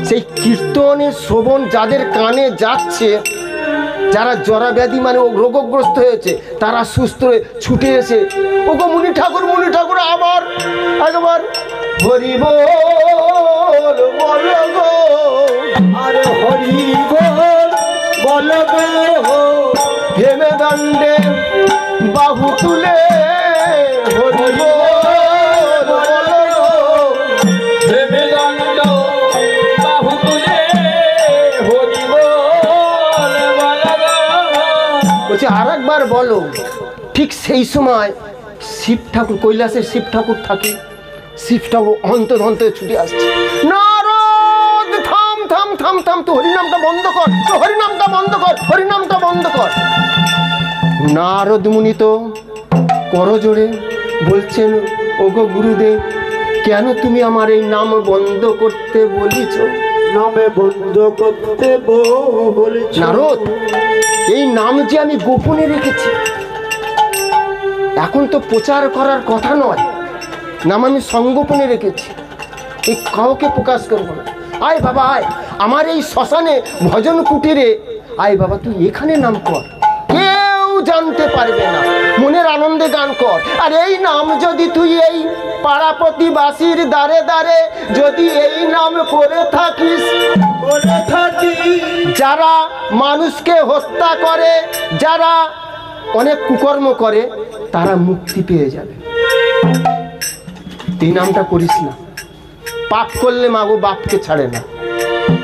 সেই কীর্তনের শ্রবণ যাদের কানে যাচ্ছে, যারা জরা ব্যাধি মানে রোগগ্রস্ত হয়েছে, তারা সুস্থ হয়ে ছুটে এসে ওগো মুনি ঠাকুর আবার একবার হরি বল বল গো, আরে হরি বল বল গো, হেমে দণ্ডে বাহু তুলে হরি বল বল গো, হেমে দণ্ড বাহু তুলে হরি বল বল গো। বলছে আর একবার বলো। ঠিক সেই সময় শিব ঠাকুর, কৈলাসের শিব ঠাকুর থাকে, শিব ঠাকুর অন্তর অন্তরে ছুটে আসছে, নারদ থাম থাম থাম থাম, তো হরিনামটা বন্ধ কর, তো হরিনামটা বন্ধ কর, হরিনামটা বন্ধ কর। নারদ মুনি তো করজোড়ে বলছেন, ওগো গুরুদেব, কেন তুমি আমার এই নাম বন্ধ করতে বলেছ? নামে বন্ধ করতে বলেছ নারদ, এই নাম যে আমি গোপনে রেখেছি, এখন তো প্রচার করার কথা নয়, নাম আমি সংগোপনে রেখেছি, এই কাউকে প্রকাশ করবো না। আয় বাবা আয়, আমার এই শ্মশানে ভজন কুটিরে আয় বাবা, তুই এখানে নাম কর, কেউ জানতে পারবে না, মনের আনন্দে গান কর। আর এই নাম যদি তুই এই পাড়া প্রতিবাসীর দ্বারে দ্বারে যদি এই নাম করে থাকিস, যারা মানুষকে হত্যা করে, যারা অনেক কুকর্ম করে, তারা মুক্তি পেয়ে যাবে। তুই নামটা করিস না, পাপ করলে মাগো বাপকে ছাড়ে না,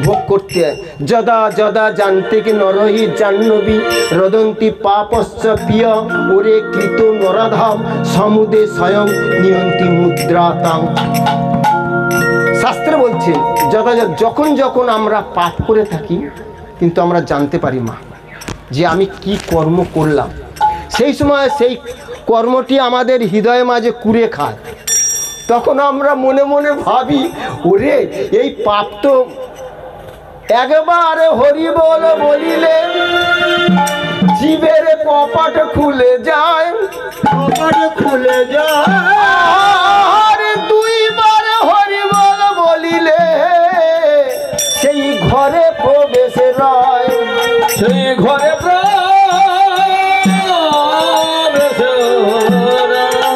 ভোগ করতে হয়। যদা যদা জানতে কি নরহি জাহ্নবী রদন্তি পাপশ্চ প্রিয়, ওরে কৃত নরাধাম সমুদে স্বয়ং নিয়ন্তি মুদ্রাতাং। শাস্ত্রে বলছে যখন যখন আমরা পাপ করে থাকি, কিন্তু আমরা জানতে পারি মা যে আমি কি কর্ম করলাম, সেই সময় সেই কর্মটি আমাদের হৃদয়ে মাঝে কুড়ে খায়, তখন আমরা মনে মনে ভাবি, ওরে এই পাপ তো একবারে হরি বল বলিলে জীবের কপাট খুলে যায়, কপাট খুলে যায়, আর দুইবার হরি বল বলিলে সেই ঘরে প্রবেশ রয়, সেই ঘরে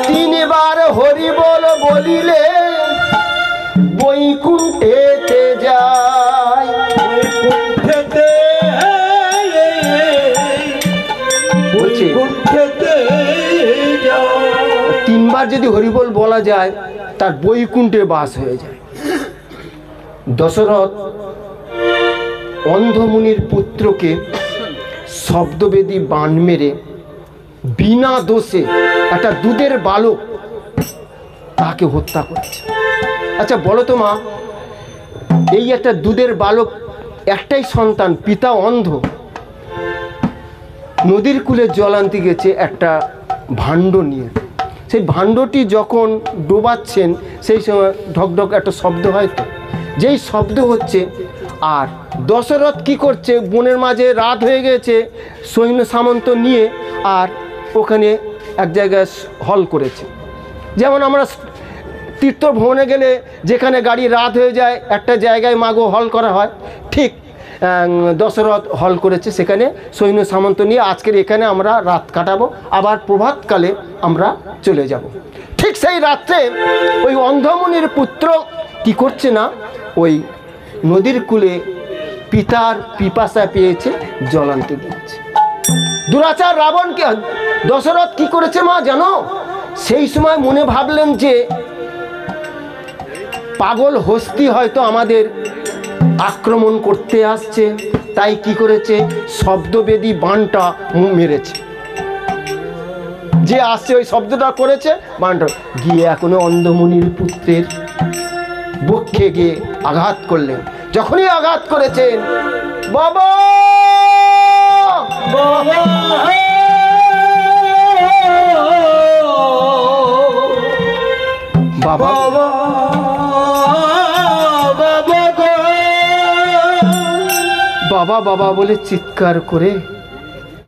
তিনবার হরি বল বলিলে বৈকুণ্ঠেতে যায়, বৈকুণ্ঠেতে যায়। তিনবার যদি হরিবল বলা যায়, তার বৈকুণ্ঠে বাস হয়ে যায়। দশরথ অন্ধমুনির পুত্রকে শব্দবেদী বাণ মেরে বিনা দোষে একটা দুধের বালক তাকে হত্যা করেছে। আচ্ছা বলো তো মা, এই একটা দুধের বালক, একটাই সন্তান, পিতা অন্ধ, নদীর কূলে জল আনতে গেছে একটা ভাণ্ড নিয়ে, সেই ভাণ্ডটি যখন ডোবাচ্ছেন সেই সময় ঢকঢক একটা শব্দ হয়, তো যেই শব্দ হচ্ছে, আর দশরথ কি করছে, বনের মাঝে রাত হয়ে গেছে, সৈন্য সামন্ত নিয়ে আর ওখানে এক জায়গায় হল করেছে। যেমন আমরা তীর্থ ভ্রমণে গেলে যেখানে গাড়ি রাত হয়ে যায়, একটা জায়গায় মাগো হল করা হয়, ঠিক দশরথ হল করেছে, সেখানে সৈন্য সামন্ত নিয়ে আজকের এখানে আমরা রাত কাটাবো, আবার প্রভাতকালে আমরা চলে যাব। ঠিক সেই রাত্রে ওই অন্ধমুনির পুত্র কি করছে না, ওই নদীর কূলে পিতার পিপাসা পেয়েছে, জল আনতে দিচ্ছে। দুরাচার রাবণকে দশরথ কি করেছে মা জানো? সেই সময় মনে ভাবলেন যে পাগল হস্তি হয়তো আমাদের আক্রমণ করতে আসছে, তাই কি করেছে, শব্দবেদী বাণটা মেরেছে, যে আসছে ওই শব্দটা করেছে, বাণটা গিয়ে এখনো অন্ধমুনির পুত্রের বক্ষে গিয়ে আঘাত করলেন। যখনই আঘাত করেছেন, বাবা বাবা বাবা বাবা বলে চিৎকার করে